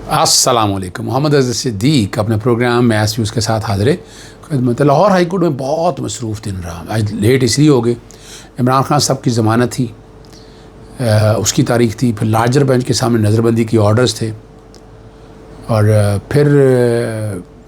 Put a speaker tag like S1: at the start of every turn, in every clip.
S1: अस्सलाम वालेकुम। मोहम्मद अज़ीज़ सिद्दीक अपने प्रोग्राम मैथ व्यूज़ के साथ हाज़िर खिदमत। लाहौर हाई कोर्ट में बहुत मसरूफ़ दिन रहा। आज लेट इसलिए हो गए, इमरान खान साहब की ज़मानत थी, उसकी तारीख थी, फिर लार्जर बेंच के सामने नज़रबंदी की ऑर्डर्स थे, और फिर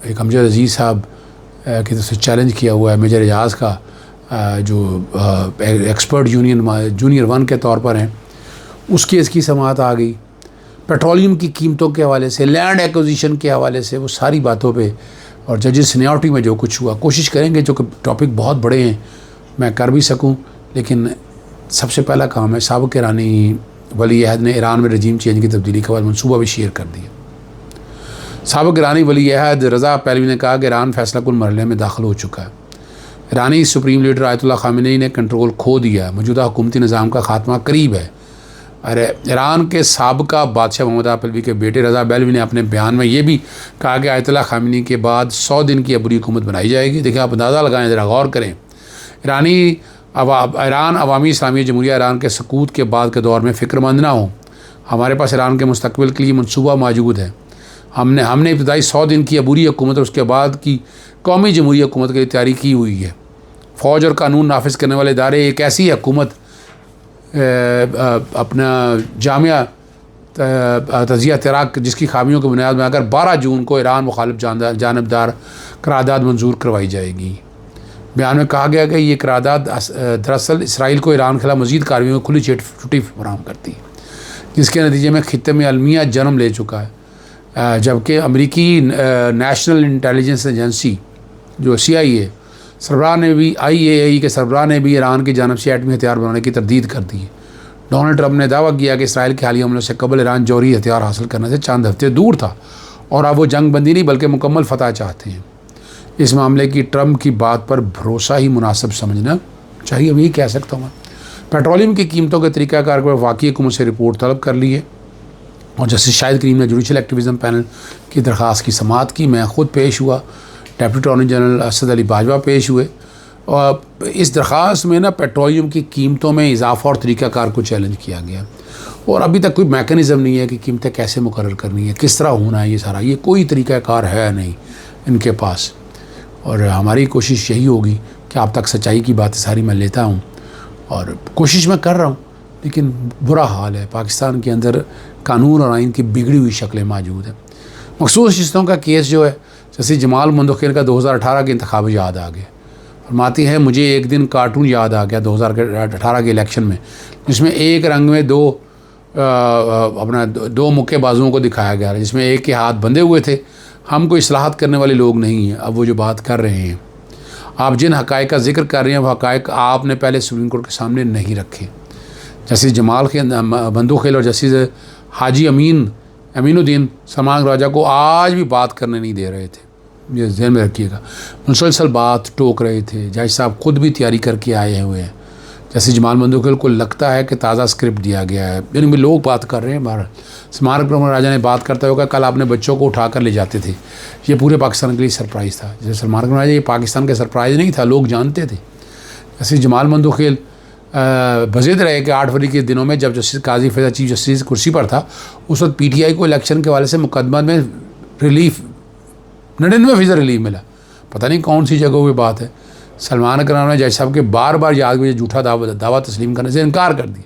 S1: एक अमजद अजीज़ साहब की तरफ से चैलेंज किया हुआ है मेजर एजाज़ का, जो एक्सपर्ट जूनियर 1 के तौर पर हैं, उस केस की समाअत आ गई। पेट्रोलियम की कीमतों के हवाले से, लैंड एक्विजिशन के हवाले से, वो सारी बातों पे, और जजेस सीनियरिटी में जो कुछ हुआ, कोशिश करेंगे जो कि टॉपिक बहुत बड़े हैं मैं कर भी सकूं, लेकिन सबसे पहला काम है साबिक़ ईरानी वली अहद ने ईरान में रजीम चेंज की तब्दीली के बाद मनसूबा भी शेयर कर दिया। साबिक़ ईरानी वली अहद रज़ा पहलवी ने कहा कि ईरान फैसला कुन मरहले में दाखिल हो चुका है। ईरानी सुप्रीम लीडर आयतुल्लाह ख़ामेनी ने कंट्रोल खो दिया है, मौजूदा हुकूमती निज़ाम का खात्मा करीब है। अरे ईरान के साबिक़ा बादशाह मोहम्मद पहलवी के बेटे रज़ा पहलवी ने अपने बयान में ये भी कहा कि आयतुल्लाह ख़ामेनी के बाद 100 दिन की अबूरी हुकूमत बनाई जाएगी। देखिए, आप अंदाज़ा लगाएं, ज़रा गौर करें। ईरान अवामी इस्लामी जमहूरिया ईरान के सकूत के बाद के दौर में फ़िक्रमंद ना हो। हमारे पास ईरान के मुस्तक़बिल के लिए मनसूबा मौजूद है। हमने इब्तदाई 100 दिन की अबूरी हुकूमत और उसके बाद की कौमी जमहूरी हुकूमत के लिए तैयारी की हुई है। फ़ौज और कानून नाफिज करने वाले इदारे एक ऐसी हुकूमत अपना जामिया तजिया तराक जिसकी खामियों की बुनियाद में अगर 12 जून को ईरान मुखालिफ जानबदार करारदाद मंजूर करवाई जाएगी। बयान में कहा गया कि ये करारदाद दरअसल इसराइल को ईरान के खिलाफ मज़ीद कार्रवाई में खुली छुट्टी फराहम करती है, जिसके नतीजे में खित्ते में अलमिया जन्म ले चुका है। जबकि अमरीकी नेशनल इंटेलिजेंस एजेंसी जो CIA सरबराह ने भी IAEA के सरबराह ने भी ईरान की जानब से एटमी हथियार बनाने की तरदीद कर दी है। डोनाल्ड ट्रंप ने दावा किया कि इसराइल के हालिया हमलों से कबल ईरान जौहरी हथियार हासिल करने से चंद हफ्ते दूर था और अब वो जंग बंदी नहीं बल्कि मुकम्मल फतह चाहते हैं। इस मामले की ट्रंप की बात पर भरोसा ही मुनासिब समझना चाहिए, मैं यही कह सकता हूँ। पेट्रोलियम की कीमतों के तरीक़ाकार पर वाक़ई हुकूमत से रिपोर्ट तलब कर ली है और जस्टिस शाहिद करीम ने जुडिशल एक्टिविज़म पैनल की दरख्वास्त की समाअत की। मैं ख़ुद पेश हुआ, deputy attorney general Asad Ali Bajwa पेश हुए, और इस दरख्वास्त में ना पेट्रोलियम की कीमतों में इजाफ़ा और तरीक़ाकार को चैलेंज किया गया, और अभी तक कोई मैकेनिज़्म नहीं है कि कीमतें कैसे मुकर्रर करनी है, किस तरह होना है, ये सारा ये कोई तरीक़ाकार है नहीं इनके पास। और हमारी कोशिश यही होगी कि आप तक सच्चाई की बातें सारी मैं लेता हूँ, और कोशिश मैं कर रहा हूँ, लेकिन बुरा हाल है। पाकिस्तान के अंदर कानून और आइन की बिगड़ी हुई शक्लें मौजूद हैं। मखसूस रिश्तों का केस जो है, जैसे जमाल मंदोखेल का 2018 के इंतखाब याद आ गया। फरमाती है, मुझे एक दिन कार्टून याद आ गया 2018 के इलेक्शन में, जिसमें एक रंग में दो मुक्केबाजों को दिखाया गया, जिसमें एक के हाथ बंधे हुए थे। हम कोई इस्लाहत करने वाले लोग नहीं हैं। अब वो जो बात कर रहे हैं, आप जिन हक़ाइक़ का जिक्र कर रहे हैं, वो हक़ाइक़ आपने पहले सुप्रीम कोर्ट के सामने नहीं रखे। जस्टिस जमाल बंदोखेल और जस्टिस हाजी अमीनुद्दीन सलमान राजा को आज भी बात करने नहीं दे रहे थे, ये ध्यान में रखिएगा। मुसलसल बात टोक रहे थे। जज साहब खुद भी तैयारी करके आए हुए हैं। जैसे जमाल बंदोखेल को लगता है कि ताज़ा स्क्रिप्ट दिया गया है, यानी भी लोग बात कर रहे हैं। हमारा स्मारक राजा ने बात करता होगा, कल आपने बच्चों को उठा कर ले जाते थे, ये पूरे पाकिस्तान के लिए सरप्राइज़ था। जैसे स्मारक राजा ये पाकिस्तान का सरप्राइज़ नहीं था, लोग जानते थे। जैसे जमाल बंदोखेल बज़िद रहे कि 8 फरवरी के दिनों में जब जस्टिस काजी फैज़ल चीफ जस्टिस कुर्सी पर था, उस वक्त PTI को इलेक्शन के हवाले से मुकदमा में रिलीफ 99% रिलीफ मिला। पता नहीं कौन सी जगह हुई बात है। सलमान अकरम ने जज साहब के बार बार याद में झूठा दावा तस्लीम करने से इनकार कर दिया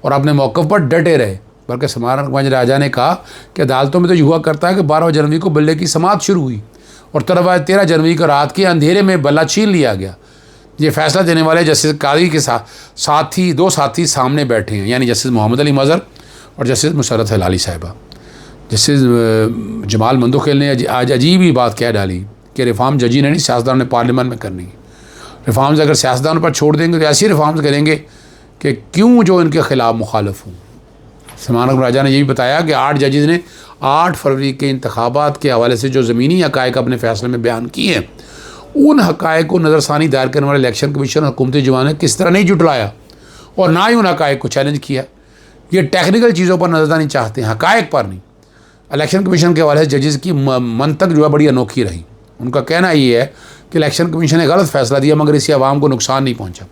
S1: और अपने मौक़िफ़ पर डटे रहे। बल्कि सलमान राजा ने कहा कि अदालतों में तो हुआ करता है कि 12 जनवरी को बल्ले की समाअत शुरू हुई और 13 जनवरी को रात के अंधेरे में बल्ला छीन लिया गया। ये फ़ैसला देने वाले जस्टिस काजी के दो साथी सामने बैठे हैं, यानी जस्टिस मोहम्मद अली मज़हर और जस्टिस मुसर्रत हिलाली साहिबा। जस्टिस जमाल मंदोखेल ने आज अजीब ही बात कह डाली कि रिफॉर्म जजी ने नहीं, सियासतदानों ने पार्लियामेंट में करनी है। रिफॉर्म्स अगर सियासतदानों पर छोड़ देंगे तो ऐसी रिफॉर्म्स करेंगे कि क्यों जो इनके ख़िलाफ़ मुखालिफ हों। सलमान राजा ने ये भी बताया कि 8 जजेस ने 8 फरवरी के इंतखाबात के हवाले से जो ज़मीनी हक़ाइक़ अपने फ़ैसले में बयान किए हैं, उन हक़ाइक़ को नज़रसानी दायर करने वाले इलेक्शन कमीशन और हुकूमती जवान ने किस तरह नहीं जुटलाया और ना ही उन हक़ाइक़ को चैलेंज किया। ये टेक्निकल चीज़ों पर नज़रसानी चाहते हैं, हक़ाइक़ पर नहीं। इलेक्शन कमीशन के हवाले से जजेस की मंतक जो है बड़ी अनोखी रही। उनका कहना ये है कि इलेक्शन कमीशन ने गलत फ़ैसला दिया मगर इससे आवाम को नुकसान नहीं पहुँचा।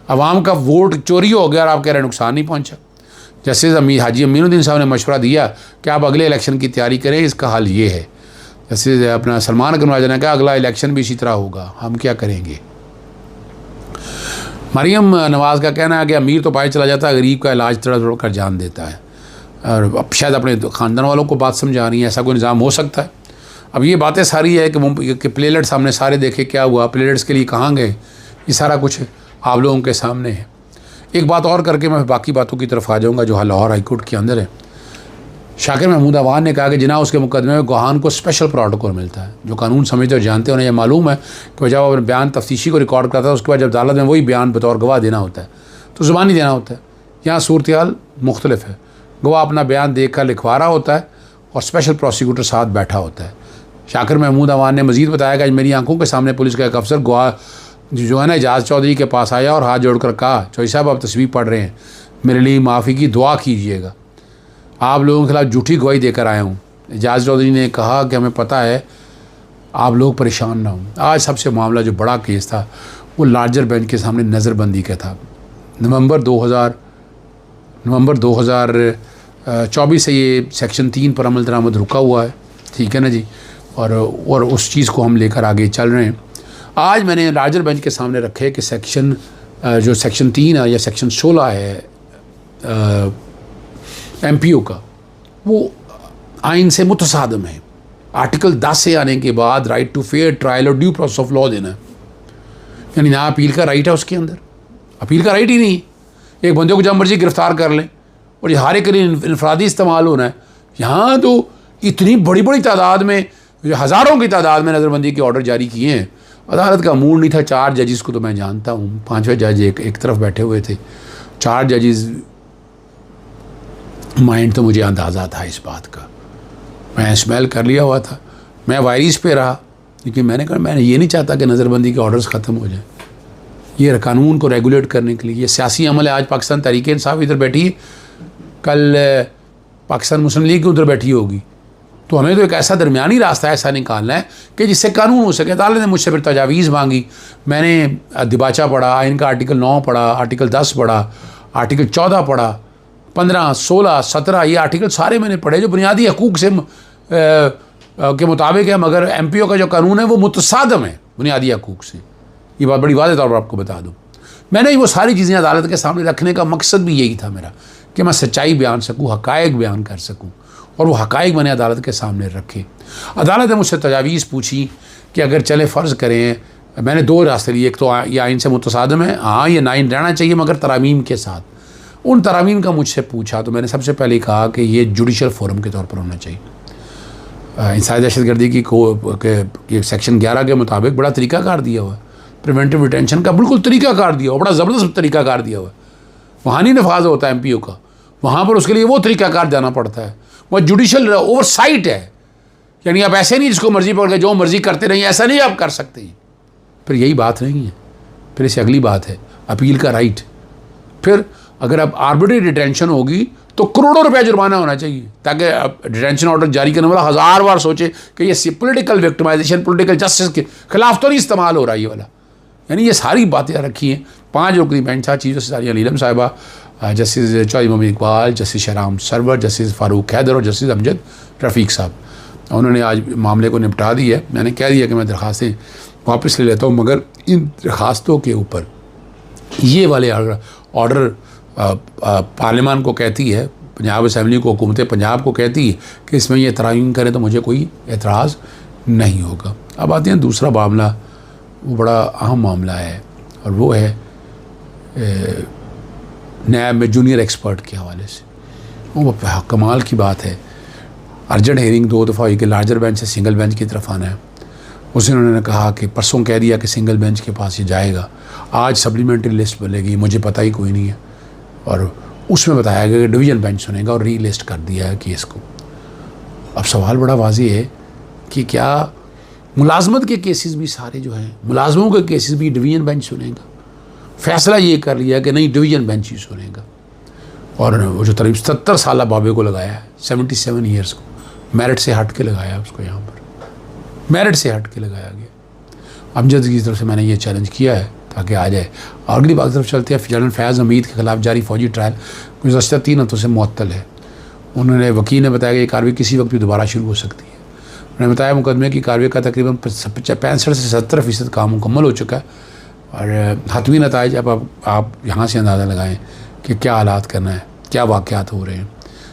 S1: आवाम का वोट चोरी हो गया और आप कह रहे हैं नुकसान नहीं पहुँचा। जस्टिस हाजी अमीनुद्दीन साहब ने मशवरा दिया कि आप अगले इलेक्शन की तैयारी करें, इसका हल ये है। जस्टिस अपना सलमान अकरम ने कहा अगला इलेक्शन भी इसी तरह होगा, हम क्या करेंगे। मरीम नवाज़ का कहना है कि अमीर तो पाए चला जाता है, गरीब का इलाज तड़प तड़प कर जान देता है। और अब शायद अपने ख़ानदान वालों को बात समझा रही है, ऐसा कोई निज़ाम हो सकता है। अब ये बातें सारी है कि प्लेलेट्स हमने सारे देखे, क्या हुआ, प्लेलेट्स के लिए कहाँ गए, ये सारा कुछ आप लोगों के सामने है। एक बात और करके मैं बाकी बातों की तरफ आ जाऊँगा जो लाहौर हाईकोर्ट के अंदर है। शाकिर महमूद अवान ने कहा कि जिना उसके मुकदमे में गवाहान को स्पेशल प्रोटोकॉल मिलता है। जो कानून समझते और जानते हैं उन्हें यह मालूम है कि जब अपने बयान तफ्तीशी को रिकॉर्ड करता है उसके बाद जब अदालत में वही बयान बतौर गवाह देना होता है तो ज़ुबानी देना होता है। यहाँ सूरत हाल मुख्तलिफ है, गवाह अपना बयान देख कर लिखवा रहा होता है और स्पेशल प्रोसिक्यूटर साथ बैठा होता है। शाकिर महमूद अवान ने मज़ीद बताया कि मेरी आंखों के सामने पुलिस का एक अफसर गवाह जो है ना एजाज चौधरी के पास आया और हाथ जोड़कर कहा, चौधरी साहब आप तस्वीर पढ़ रहे हैं, मेरे लिए माफ़ी की दुआ कीजिएगा, आप लोगों के खिलाफ झूठी गवाही देकर आया हूँ। एजाज चौधरी ने कहा कि हमें पता है, आप लोग परेशान ना हों। आज सबसे मामला जो बड़ा केस था वो लार्जर बेंच के सामने नज़रबंदी का था। नवंबर 2024 से ये सेक्शन 3 पर अमल दरामद रुका हुआ है, ठीक है ना जी। और उस चीज़ को हम लेकर आगे चल रहे हैं। आज मैंने लार्जर बेंच के सामने रखे कि सेक्शन 3 है या सेक्शन 16 है MPO का, वो आइन से मुतसादम है। आर्टिकल 10 से आने के बाद राइट टू फेयर ट्रायल और ड्यू प्रोसेस ऑफ लॉ देना है, यानी ना अपील का राइट है उसके अंदर, अपील का राइट ही नहीं। एक बंदे को जब मर्जी गिरफ्तार कर लें और ये हर एक के लिए इनफरादी इस्तेमाल होना है। यहाँ तो इतनी बड़ी बड़ी तादाद में, हज़ारों की तादाद में नज़रबंदी के ऑर्डर जारी किए हैं। अदालत का मूड नहीं था। 4 जजेस को तो मैं जानता हूँ, 5वें जज एक तरफ बैठे हुए थे, 4 जजेस माइंड तो मुझे अंदाज़ा था इस बात का, मैं स्मेल कर लिया हुआ था। मैं वायरिस पे रहा, लेकिन मैंने कहा मैं ये नहीं चाहता कि नज़रबंदी के ऑर्डर्स ख़त्म हो जाए। ये कानून को रेगुलेट करने के लिए ये सियासी अमल है। आज पाकिस्तान तहरीक इंसाफ इधर बैठी है, कल पाकिस्तान मुस्लिम लीग उधर बैठी होगी, तो हमें तो एक ऐसा दरमियानी रास्ता ऐसा निकालना है कि जिससे कानून हो सके। अदालत ने मुझसे फिर तजावीज़ मांगी, मैंने दिबाचा पढ़ा, आइन का आर्टिकल 9 पढ़ा, आर्टिकल 10 पढ़ा, आर्टिकल 14 पढ़ा, 15, 16, 17 ये आर्टिकल सारे मैंने पढ़े जो बुनियादी हकूक़ से के मुताबिक है, मगर MPO का जो कानून है वो मुतसादम है बुनियादी हकूक़ से। ये बात बड़ी वाज़ेह तौर पर आपको बता दूँ। मैंने वो सारी चीज़ें अदालत के सामने रखने का मकसद भी यही था मेरा, कि मैं सच्चाई बयान सकूँ, हक़ाइक़ बयान कर सकूँ, और वो हक़ाइक़ मैंने अदालत के सामने रखे। अदालत ने मुझसे तजावीज़ पूछी कि अगर चले फ़र्ज़ करें, मैंने 2 रास्ते लिए, एक तो ये आइन से मुतसादम है, हाँ ये आइन रहना चाहिए मगर तरामीम के साथ। उन तरामीम का मुझसे पूछा तो मैंने सबसे पहले कहा कि ये जुडिशल फोरम के तौर पर होना चाहिए। इंसानी दहशतगर्दी की सेक्शन 11 के मुताबिक बड़ा तरीक़ाकार दिया हुआ है, प्रिवेंटिव डिटेंशन का बिल्कुल तरीक़ाकार दिया हुआ, बड़ा ज़बरदस्त तरीक़ाकार दिया हुआ है। वहाँ नहीं नफाज होता MPO का, वहाँ पर उसके लिए वो तरीक़ाकार जाना पड़ता है। वह जुडिशल ओवरसाइट है, यानी आप ऐसे नहीं जिसको मर्जी पकड़ के जो मर्जी करते नहीं, ऐसा नहीं आप कर सकते। फिर यही बात नहीं है, फिर इससे अगली बात है अपील का राइट। फिर अगर अब आर्बिट्री डिटेंशन होगी तो करोड़ों रुपया जुर्माना होना चाहिए, ताकि डिटेंशन ऑर्डर जारी करने वाला 1000 बार सोचे कि ये पॉलिटिकल विक्टिमाइजेशन, पॉलिटिकल जस्टिस के खिलाफ तो नहीं इस्तेमाल हो रहा है ये वाला। यानी ये सारी बातें रखी हैं। 5 रुकनी बेंच था, chief justice Aalia Neelam Sahiba, justice Chaudhry Muhammad Iqbal, justice Shahram Sarwar, justice Farooq Haider और जस्टिस अमजद रफ़ीक साहब। उन्होंने आज मामले को निपटा दी है। मैंने कह दिया कि मैं दरख्वास्तें वापस ले लेता हूँ, मगर इन दरख्वास्तों के ऊपर ये वाले ऑर्डर पार्लियामान को कहती है, पंजाब असम्बली को, हुकूमत पंजाब को कहती है कि इसमें ये तरामीम करें तो मुझे कोई एतराज़ नहीं होगा। अब आते हैं दूसरा मामला, वो बड़ा अहम मामला है, और वो है नैब में जूनियर एक्सपर्ट के हवाले से। वो कमाल की बात है, अर्जेंट हेयरिंग 2 दफ़ा हुई कि लार्जर बेंच से सिंगल बेंच की तरफ आना है। उसे उन्होंने कहा कि परसों कह दिया कि सिंगल बेंच के पास ये जाएगा, आज सप्लीमेंट्री लिस्ट बनेगी, मुझे पता ही कोई नहीं है, और उसमें बताया गया कि डिवीज़न बेंच सुनेगा, और री लिस्ट कर दिया है केस को। अब सवाल बड़ा वाज़ेह है कि क्या मुलाजमत के केसेस भी सारे जो हैं, मुलाजमों के केसेस भी डिवीज़न बेंच सुनेगा? फैसला ये कर लिया कि नहीं, डिवीज़न बेंच ही सुनेगा। और वो जो करीब 70 साल बाबे को लगाया है, 77 ईयर्स को, मेरिट से हट के लगाया उसको, यहाँ पर मेरिट से हट के लगाया गया। अमजद की तरफ से मैंने ये चैलेंज किया है ताकि आ जाए। और अगली बात तरफ चलते हैं। जनरल फैज़ हमीद के खिलाफ जारी फौजी ट्रायल गुज़श्ता 3 हफ्तों से मुअत्तल है। उन्होंने वकील ने बताया कि ये कार्रवाई किसी वक्त भी दोबारा शुरू हो सकती है। उन्होंने बताया मुकदमे की कार्रवाई का तकरीबन 65 से 70% काम मुकम्मल हो चुका है और हतमी नताइज अब आप यहाँ से अंदाज़ा लगाएं कि क्या हालात करना है, क्या वाक़यात हो रहे हैं।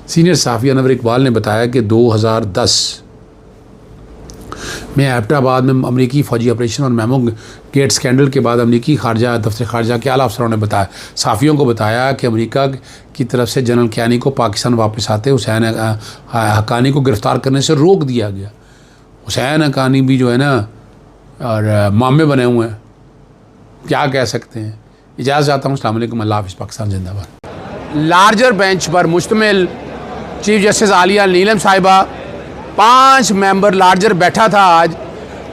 S1: सीनियर सहाफ़ी अनवर इकबाल ने बताया कि 2010 में एबटाबाद में अमरीकी फ़ौजी ऑपरेशन और मेमो गेट स्कैंडल के बाद अमरीकी खारजा दफ्तर खारजा के आला अफसरों ने बताया सहाफ़ियों को बताया कि अमेरिका की तरफ से जनरल कियानी को पाकिस्तान वापस आते हुसैन हक्कानी को गिरफ़्तार करने से रोक दिया गया। हुसैन हक्कानी भी जो है ना और मामे बने हुए हैं, क्या कह सकते हैं। इजाज़त चाहता हूँ। अस्सलाम वालेकुम। अल्लाह हाफ़िज़। पाकिस्तान जिंदाबाद। लार्जर बेंच पर मुश्तमिल चीफ जस्टिस आलिया नीलम साहिबा 5 मेंबर लार्जर बैठा था। आज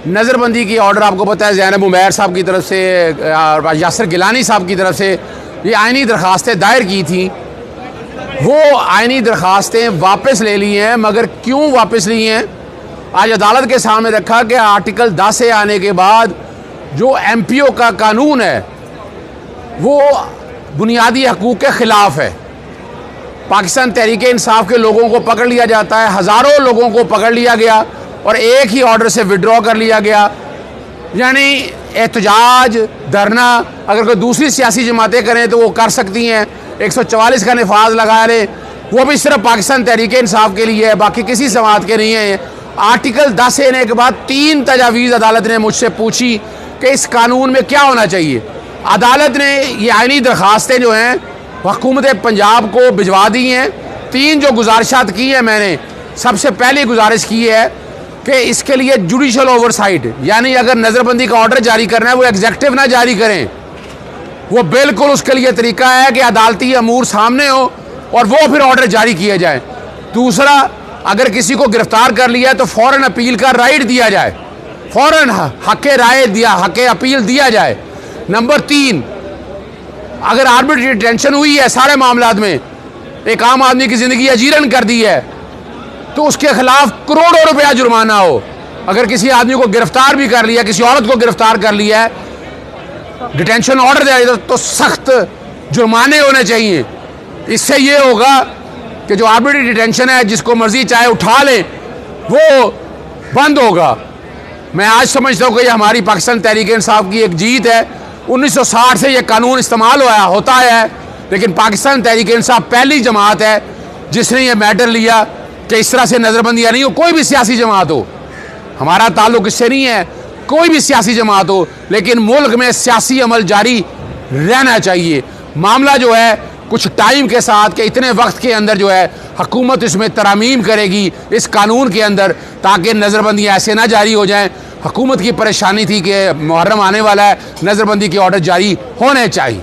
S1: नज़रबंदी की ऑर्डर आपको पता है ज़ैनब उमैर साहब की तरफ से और यासिर गिलानी साहब की तरफ से ये आइनी दरख्वास्तें दायर की थी। वो आइनी दरख्वास्तें वापस ले ली हैं, मगर क्यों वापस ली हैं आज अदालत के सामने रखा कि आर्टिकल 10 से आने के बाद जो MPO का कानून है वो बुनियादी हकूक़ के ख़िलाफ़ है। पाकिस्तान तहरीक इंसाफ के लोगों को पकड़ लिया जाता है, हज़ारों लोगों को पकड़ लिया गया और एक ही ऑर्डर से विड्रॉ कर लिया गया। यानी एहतजाज धरना अगर कोई दूसरी सियासी जमातें करें तो वो कर सकती हैं, 144 का नफाज लगा लें, वो भी सिर्फ पाकिस्तान तहरीक इंसाफ के लिए है, बाकी किसी जमात के नहीं है। आर्टिकल 10 आने के बाद 3 तजावीज़ अदालत ने मुझसे पूछी कि इस कानून में क्या होना चाहिए। अदालत ने ये आइनी दरख्वास्तें जो हैं हुकूमत पंजाब को भिजवा दी हैं। 3 जो गुजारिशात की हैं मैंने, सबसे पहली गुजारिश की है कि इसके लिए जुडिशल ओवरसाइट, यानी अगर नज़रबंदी का ऑर्डर जारी करना है वो एग्जेक्टिव ना जारी करें, वो बिल्कुल उसके लिए तरीका है कि अदालती अमूर सामने हो और वो फिर ऑर्डर जारी किए जाए। दूसरा, अगर किसी को गिरफ्तार कर लिया है तो फ़ौरन अपील का राइट दिया जाए, फ़ौरन हक़ राय दिया, हक़ अपील दिया जाए। नंबर 3, अगर आर्बिट्रेरी डिटेंशन हुई है सारे मामलात में, एक आम आदमी की ज़िंदगी अजीरन कर दी है, तो उसके खिलाफ करोड़ों रुपया जुर्माना हो। अगर किसी आदमी को गिरफ्तार भी कर लिया, किसी औरत को गिरफ्तार कर लिया है, डिटेंशन ऑर्डर दिया तो सख्त जुर्माने होने चाहिए। इससे ये होगा कि जो आर्बिट्रेरी डिटेंशन है जिसको मर्जी चाहे उठा ले, वो बंद होगा। मैं आज समझता हूँ कि ये हमारी पाकिस्तान तहरीक इंसाफ की एक जीत है। 1960 से ये कानून इस्तेमाल होता है, लेकिन पाकिस्तान तहरीक इंसाफ पहली जमात है जिसने ये मैटर लिया कि इस तरह से नज़रबंदियाँ नहीं हो। कोई भी सियासी जमात हो, हमारा ताल्लुक इससे नहीं है, कोई भी सियासी जमात हो, लेकिन मुल्क में सियासी अमल जारी रहना चाहिए। मामला जो है कुछ टाइम के साथ के इतने वक्त के अंदर जो है हुकूमत इसमें तरमीम करेगी इस कानून के अंदर, ताकि नज़रबंदियाँ ऐसे ना जारी हो जाएं। हुकूमत की परेशानी थी कि मुहर्रम आने वाला है, नज़रबंदी के ऑर्डर जारी होने चाहिए।